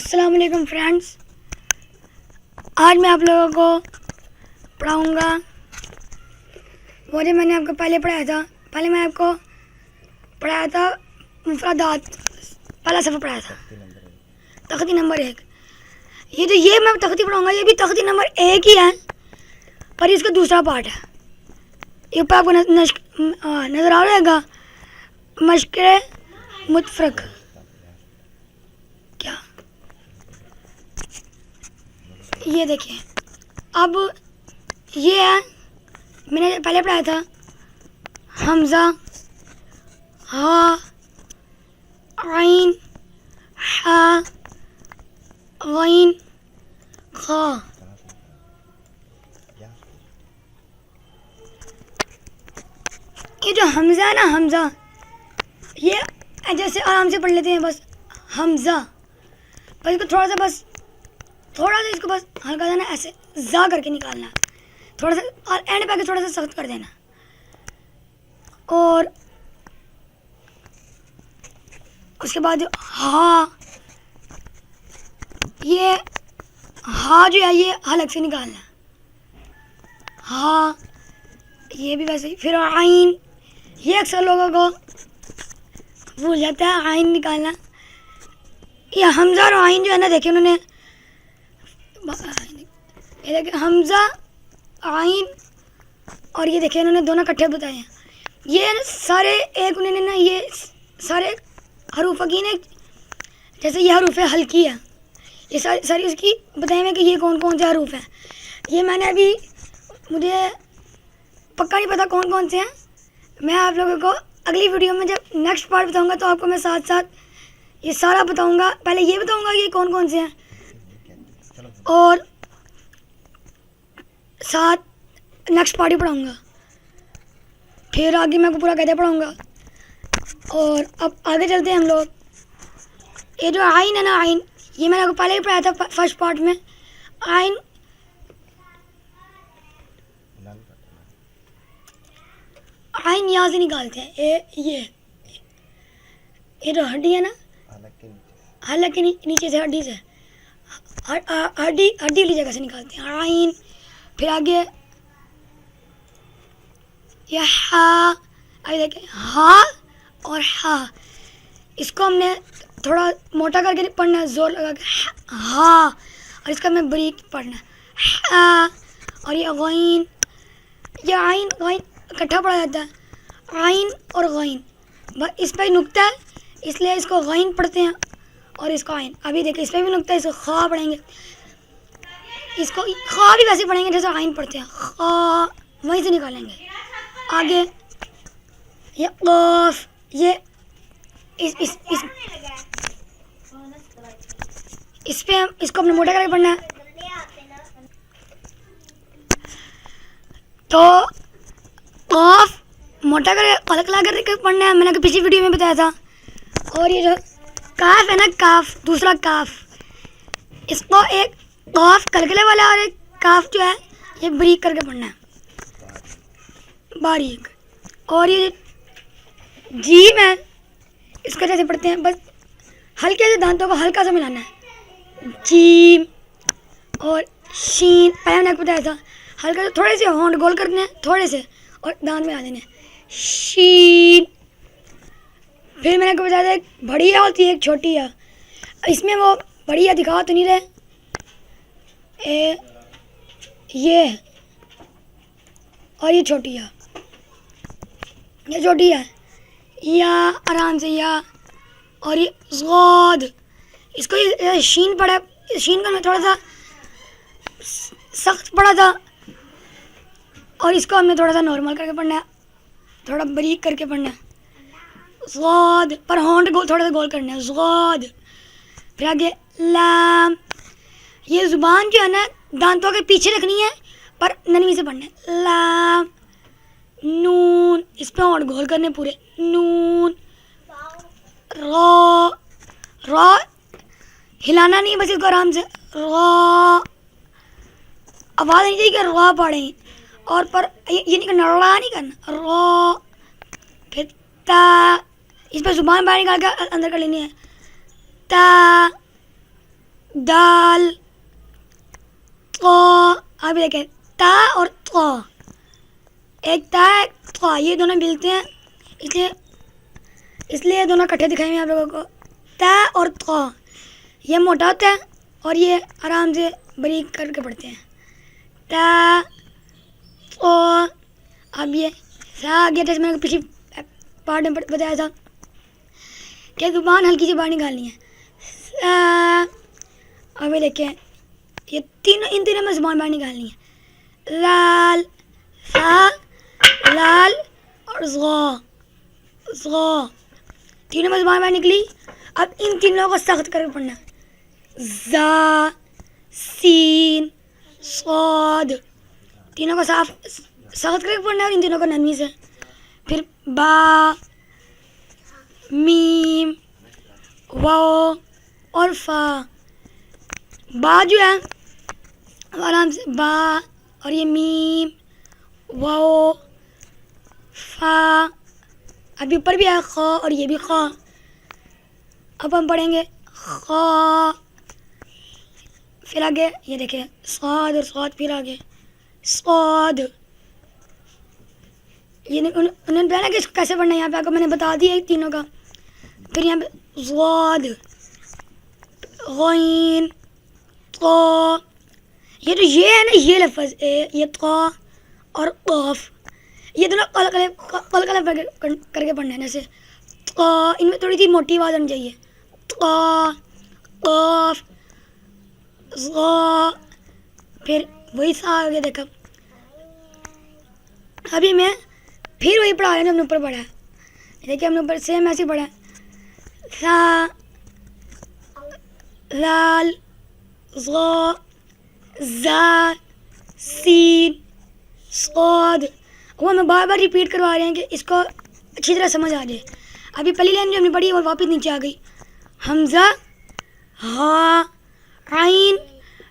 अस्सलाम वालेकुम फ्रेंड्स, आज मैं आप लोगों को पढ़ाऊँगा वो जो मैंने आपको पहले पढ़ाया था। पहले मैं आपको पढ़ाया था मुफ़रदात, पहला सफ़र पढ़ाया था, तख्ती नंबर 1। ये मैं तख्ती पढ़ाऊँगा, ये भी तख्ती नंबर 1 ही है, पर इसका दूसरा पार्ट है। ये ऊपर आपको नज़र आ रहेगा, मश्क़ मुतफ़रक़। क्या ये देखिए, अब ये है मैंने पहले पढ़ाया था हमज़ा, हा, आइन, हा, गैन, खा। ये जो हमज़ा है ना, हमज़ा ये जैसे आराम से पढ़ लेते हैं बस हमज़ा, पर इसको थोड़ा सा इसको बस हल्का सा ना ऐसे जा करके निकालना, थोड़ा सा, और एंड पे आके थोड़ा सा सख्त कर देना। और उसके बाद हा, ये हा जो है ये हलक से निकालना, हा, ये भी वैसे ही। फिर आइन, ये अक्सर लोगों को भूल जाता है आइन निकालना। ये हमज़ा और आइन जो है ना, देखिए उन्होंने ये देखिए हमज़ा, आइन, और ये देखिए इन्होंने दोनों इकट्ठे बताए हैं। ये ना सारे एक उन्होंने ना ये सारे हरूफ की ना, जैसे ये हरूफ हल्की है, ये सारी उसकी बताए हुए कि ये कौन कौन से हरूफ हैं। ये मैंने अभी, मुझे पक्का नहीं पता कौन कौन से हैं। मैं आप लोगों को अगली वीडियो में जब नेक्स्ट पार्ट बताऊंगा तो आपको मैं साथ साथ ये सारा बताऊंगा। पहले ये बताऊंगा कि ये कौन कौन से हैं, और साथ नेक्स्ट पार्ट ही पढ़ाऊँगा, फिर आगे मैं आपको पूरा कहते पढ़ाऊँगा। और अब आगे चलते हैं हम लोग। ये जो आइन है ना, आइन, ये मैंने आपको पहले ही पढ़ाया था फर्स्ट पार्ट में। आइन, आइन यहाँ से निकालते हैं, ये जो हड्डी है ना, हलक के नीचे से, हड्डी से, हड्डी वाली जगह से निकालते हैं आइन। फिर आगे ये हा, अभी देखें हा और हा, इसको हमने थोड़ा मोटा करके पढ़ना है, जोर लगा के हा, और इसका हमें बारीक पढ़ना है हा। और ये गैन, ये आइन गैन इकट्ठा पढ़ा जाता है, आइन और गैन, इस पर नुक्ता है इसलिए इसको गैन पढ़ते हैं, और इसको आइन। अभी देखिए इस पर भी नुक्ता है, इसको खा पढ़ेंगे, इसको खा भी वैसे पढ़ेंगे जैसे आइन पढ़ते हैं, खा वहीं से निकालेंगे। आगे ये क़ाफ़, ये इस पे हम इसको अपने मोटा करके पढ़ना है। तो क़ाफ़ मोटा करके अलग अलग करके पढ़ना है, मैंने आपको पिछली वीडियो में बताया था। और ये जो काफ है ना, काफ, दूसरा काफ, इसको एक काफ कलकले वाला और एक काफ जो है ये बारीक करके पढ़ना है, बारीक। और ये जीम है, इसको जैसे पढ़ते हैं बस हल्के से दांतों को हल्का सा मिलाना है, जीम। और शीन, पहले मैंने आपको बताया था, हल्का से थोड़े से होंठ गोल करने हैं, थोड़े से, और दांत मिला देने, शीन। फिर मैंने आपको बताया था एक बड़ी होती है एक छोटी है, इसमें वो बड़ी दिखा तो नहीं रहे, ये और ये छोटी है, ये छोटी है, या आराम से या, और ये ज़ाद, इसको ये शीन पड़ा, शीन का मैं थोड़ा सा सख्त पड़ा था, और इसको हमने थोड़ा सा नॉर्मल करके पढ़ना है, थोड़ा बारीक करके पढ़ना है, ज़ाद, पर होंठ गोल थोड़ा सा गोल करना है, ज़ाद। फिर आगे लाम, ये ज़ुबान जो है ना दांतों के पीछे रखनी है, पर नरमी से पढ़ना है, लाम। नून, इस पे होंठ गोल करने पूरे, नून। रा, रा हिलाना नहीं, बस इसको आराम से, रा, आवाज़ नहीं चाहिए कि रा पढ़ें, और पर ये नहीं करना, रा नहीं करना, रा। फिर ता, इस पर ज़ुबान बाहर निकाल कर अंदर कर लेनी है, ता। दाल तो अब देखें ता और तो, एक ता एक तो, ये दोनों मिलते हैं इसलिए ये दोनों इकट्ठे दिखाएंगे आप लोगों को। ता और तो ये मोटा होता है और ये आराम से बारीक करके पढ़ते हैं। ता तो अब ये सा आ गया, जैसे मैंने पिछली पार्ट में बताया था कि जुबान हल्की सी बाहर निकालनी है। सा अब ये देखें ये इन तीनों में जुबान बाहर निकालनी है। लाल सा लाल और ज़ो तीनों में जुबान बाहर निकली। अब इन तीनों को सख्त करके पढ़ना है। ज़ा सीन सौद, तीनों को सख्त करके पढ़ना है और इन तीनों को नरमी से। फिर बा मीम वाओ और फा, बा जो है आराम से बा, और ये मीम वाओ फा, अभी ऊपर भी है ख और ये भी ख। अब हम पढ़ेंगे ख, फिर आगे ये देखिए स्वाद और स्वाद, फिर आगे स्वाद। ये उन्होंने बताया कि इसको कैसे पढ़ना है, यहाँ पे आपको मैंने बता दिया तीनों का। फिर यहाँ पे ज़ाद गैन तो, ये जो ये है ना ये लफ्ज़ ये तो और क़ाफ, ये दोनों अलग करके पढ़ना है। जैसे तो इनमें थोड़ी सी मोटी आवाज़ आनी चाहिए। तो क़ाफ ज़ा, फिर वही सा आगे देखा। अभी मैं फिर वही पढ़ा रहे हैं, हमने ऊपर पढ़ा है। देखिए हमने ऊपर सेम ऐसे पढ़ा है। सा लाल ज़ा ज़ा सीन सौद, वो हमें बार बार रिपीट करवा रहे हैं कि इसको अच्छी तरह समझ आ जाए। अभी पहली लाइन जो हमने पढ़ी वो वापस नीचे आ गई। हमज़ा हा आइन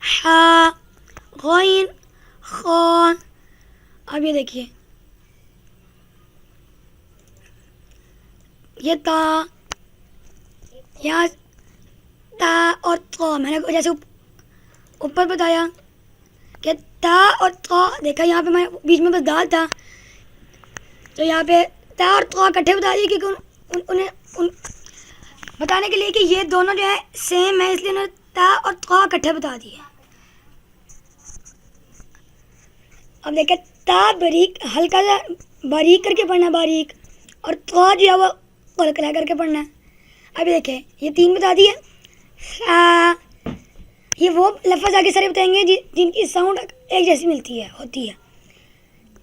हा गैन खा। अब ये देखिए ये ता, यहाँ ता और तो, मैंने जैसे ऊपर बताया कि ता और तो, देखा यहाँ पे मैं बीच में बस दाल था, तो यहाँ पे ता और तो इकट्ठे बता दिए क्योंकि उन्हें बताने के लिए कि ये दोनों जो है सेम है, इसलिए उन्होंने ता और तो इकट्ठे बता दिए। अब देखें ता बारीक हल्का सा बारीक करके पढ़ना, बारीक, और तो जो है वो कलकला करके पढ़ना है। अभी देखें ये तीन बता दिए। ये वो लफ्ज़ आगे सारे बताएंगे जिनकी साउंड एक जैसी मिलती है होती है।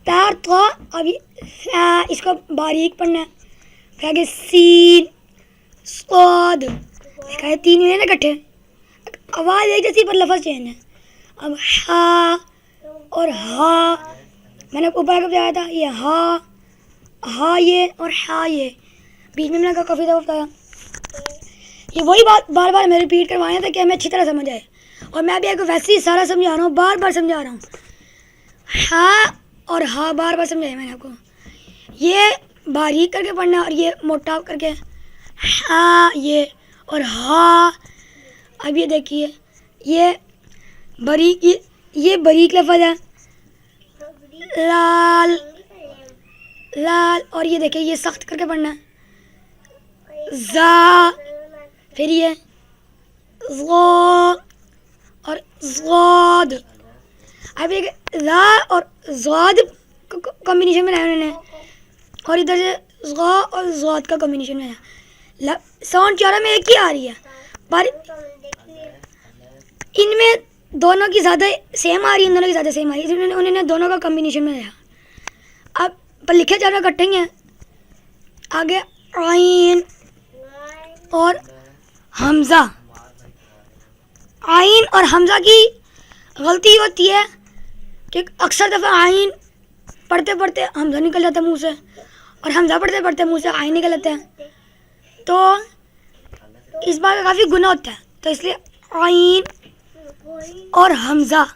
तार तो अभी इसको बारीक पढ़ना है। फिर आगे सीन सौद, देखा है तीन है ना इकट्ठे, आवाज़ एक जैसी पर लफ्ज़ चेंज है। अब हा और हा, मैंने ऊपर आगे बताया था ये हा ये और हा ये, बीच में मैंने काफ़ी दफ़ा बताया। ये वही बात बार बार मैं रिपीट करवाया था कि हमें अच्छी तरह समझ आए, और मैं भी आपको वैसे ही सारा समझा रहा हूँ, बार बार समझा रहा हूँ। हा और हा बार बार समझाया मैंने आपको। ये बारीक करके पढ़ना और ये मोटा करके, हा ये और हा। अब ये देखिए ये बारीक लफ्ज़ है। लाल लाल, और ये देखिए ये सख्त करके पढ़ना है। ज़ा, फिर ये ज़ा और ज़ाद। अब एक ज़ा और ज़ाद कॉम्बिनेशन बनाया उन्होंने, और इधर से ज़ा और ज़ाद का कॉम्बिनेशन बनाया। साउंड चारों में एक ही आ रही है, पर इनमें दोनों की ज़्यादा सेम आ रही है, दोनों की ज़्यादा सेम आ रही है, इसलिए उन्होंने दोनों का कॉम्बिनेशन बनाया। अब पर लिखे चारों इकट्ठे हैं। आगे आइन और हमज़ा, आइन और हमज़ा की गलती होती है कि अक्सर दफ़ा आइन पढ़ते पढ़ते हमज़ा निकल जाता है मुंह से, और हमज़ा पढ़ते पढ़ते मुंह से आइन निकल जाता है, तो इस बात का काफ़ी गुनाह होता है। तो इसलिए आइन और हमज़ा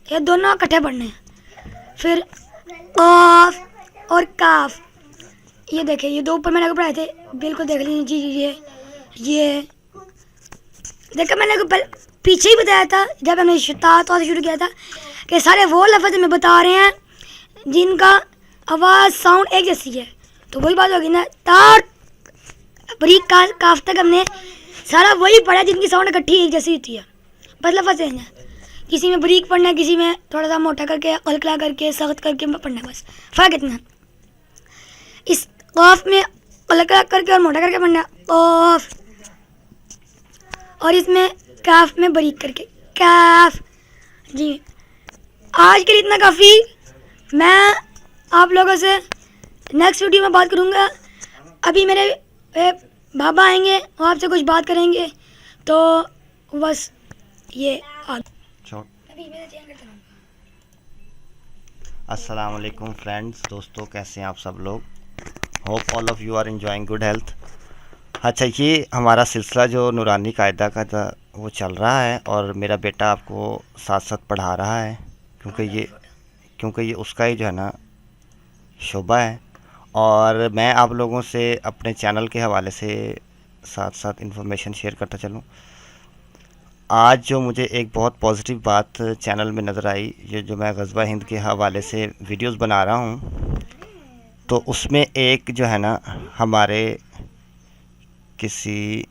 ये दोनों इकट्ठे पढ़ने हैं। फिर काफ और काफ, ये देखिए ये दो ऊपर मैंने पढ़ाए थे, बिल्कुल देख लीजिए। ये देखा मैंने पीछे ही बताया था जब हमने तो शुरू किया था कि सारे वो लफ्ज़ हमें बता रहे हैं जिनका आवाज़ साउंड एक जैसी है। तो वही बात होगी ना, तार बरीक काफ तक हमने सारा वही पढ़ा जिनकी साउंड इकट्ठी एक जैसी होती है, बस लफ्ज़ चेंज है। किसी में बरीक पढ़ना है, किसी में थोड़ा सा मोटा करके, हल्का करके, सख्त करके पढ़ना है, बस फ़र्क इतना है। इस काफ में हल्का करके और मोटा करके पढ़ना काफ, और इसमें काफ में बरीक करके काफ। जी आज के लिए इतना काफ़ी। मैं आप लोगों से नेक्स्ट वीडियो में बात करूँगा। अभी मेरे बाबा आएंगे, वो आपसे कुछ बात करेंगे, तो बस ये अस्सलाम वालेकुम फ्रेंड्स, दोस्तों कैसे हैं आप सब लोग। Hope all of you are enjoying good health. अच्छा, ये हमारा सिलसिला जो नूरानी कायदा का था वो चल रहा है और मेरा बेटा आपको साथ साथ पढ़ा रहा है, क्योंकि ये उसका ही जो है ना शोबा है। और मैं आप लोगों से अपने चैनल के हवाले से साथ साथ इन्फॉर्मेशन शेयर करता चलूँ। आज जो मुझे एक बहुत पॉजिटिव बात चैनल में नज़र आई, ये जो मैं ग़ज़वा हिंद के हवाले से वीडियोस बना रहा हूँ, तो उसमें एक जो है ना हमारे किसी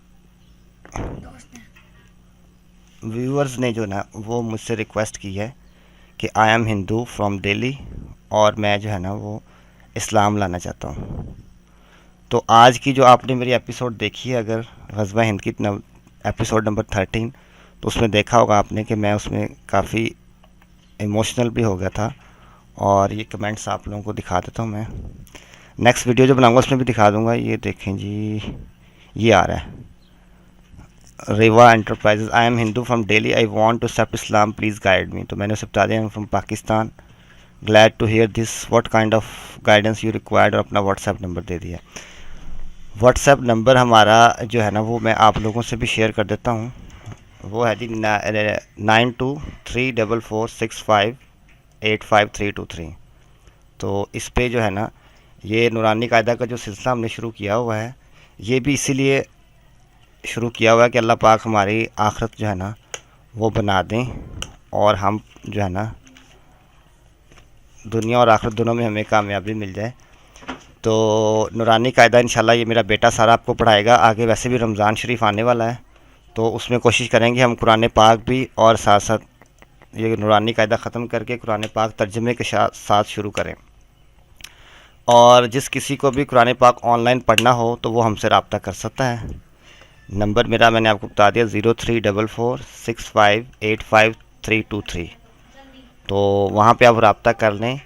व्यूअर्स ने जो ना वो मुझसे रिक्वेस्ट की है कि आई एम हिंदू फ्रॉम दिल्ली और मैं जो है ना वो इस्लाम लाना चाहता हूँ। तो आज की जो आपने मेरी एपिसोड देखी है, अगर ग़ज़वा हिंद की एपिसोड नंबर 13, तो उसमें देखा होगा आपने कि मैं उसमें काफ़ी इमोशनल भी हो गया था। और ये कमेंट्स आप लोगों को दिखा देता हूँ। मैं नेक्स्ट वीडियो जो बनाऊँगा उसमें भी दिखा दूँगा। ये देखें जी, ये आ रहा है, Reva enterprises, I am Hindu from Delhi, I want to accept Islam, please guide me. तो मैंने उसे बता दिया, I am from Pakistan, glad to hear this, what kind of guidance you required, और अपना व्हाट्सएप नंबर दे दिया। व्हाट्सएप नंबर हमारा जो है ना वो मैं आप लोगों से भी शेयर कर देता हूँ। वो है जी 9234658532 तो इस पे जो है ना ये नूरानी कायदा का जो सिलसिला हमने शुरू किया हुआ है, ये भी इसीलिए शुरू किया हुआ है कि अल्लाह पाक हमारी आखिरत जो है ना वो बना दें और हम जो है ना दुनिया और आखिरत दोनों में हमें कामयाबी मिल जाए। तो नूरानी कायदा इंशाल्लाह ये मेरा बेटा सारा आपको पढ़ाएगा। आगे वैसे भी रमज़ान शरीफ आने वाला है, तो उसमें कोशिश करेंगे हम कुरान पाक भी और साथ साथ ये नूरानी कायदा ख़त्म करके कुरान पाक तर्जुमे के साथ शुरू करें। और जिस किसी को भी कुरान पाक ऑनलाइन पढ़ना हो तो वो हमसे रब्ता कर सकता है। नंबर मेरा मैंने आपको बता दिया, 0344658533। तो वहाँ पे आप रब्ता कर लें।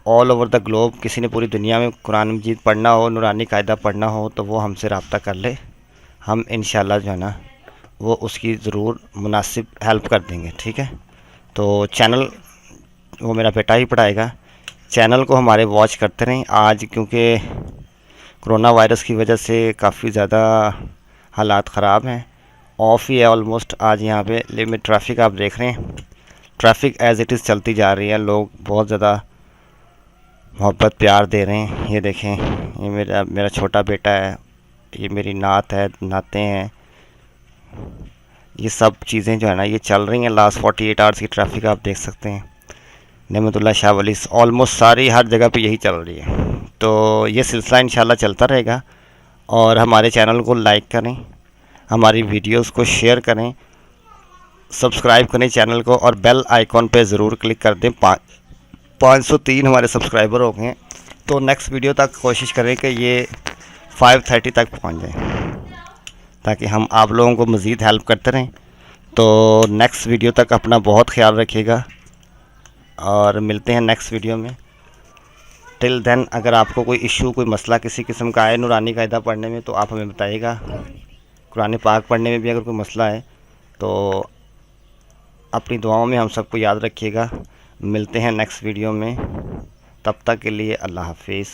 ऑल ओवर द ग्लोब किसी ने पूरी दुनिया में कुरान मजीद पढ़ना हो, नूरानी कायदा पढ़ना हो, तो वो हमसे रब्ता कर ले। हम इंशाल्लाह जो है ना वो उसकी ज़रूर मुनासिब हेल्प कर देंगे, ठीक है। तो चैनल वो मेरा बेटा ही पढ़ाएगा। चैनल को हमारे वॉच करते रहें। आज क्योंकि कोरोना वायरस की वजह से काफ़ी ज़्यादा हालात ख़राब हैं, ऑफ ही है ऑलमोस्ट आज यहाँ पे। लिमिट ट्रैफिक आप देख रहे हैं, ट्रैफिक एज़ इट इज़ चलती जा रही है। लोग बहुत ज़्यादा मोहब्बत प्यार दे रहे हैं। ये देखें, ये मेरा छोटा बेटा है, ये मेरी नात है, नाते हैं। ये सब चीज़ें जो है ना ये चल रही हैं। लास्ट 48 आवर्स की ट्रैफिक आप देख सकते हैं। नेमतुल्लाह शाह वली ऑलमोस्ट सारी हर जगह पे यही चल रही है। तो ये सिलसिला इंशाल्लाह चलता रहेगा। और हमारे चैनल को लाइक करें, हमारी वीडियोस को शेयर करें, सब्सक्राइब करें चैनल को, और बेल आइकॉन पे ज़रूर क्लिक कर दें। 503 हमारे सब्सक्राइबर हो गए हैं। तो नेक्स्ट वीडियो तक कोशिश करें कि ये 530 तक पहुंच जाए, ताकि हम आप लोगों को मज़ीद हेल्प करते रहें। तो नेक्स्ट वीडियो तक अपना बहुत ख्याल रखिएगा और मिलते हैं नेक्स्ट वीडियो में। टिल देन अगर आपको कोई इशू, कोई मसला किसी किस्म का है नूरानी कायदा पढ़ने में, तो आप हमें बताइएगा। कुरान पाक पढ़ने में भी अगर कोई मसला है तो अपनी दुआओं में हम सबको याद रखिएगा। मिलते हैं नेक्स्ट वीडियो में, तब तक के लिए अल्लाह हाफिज़।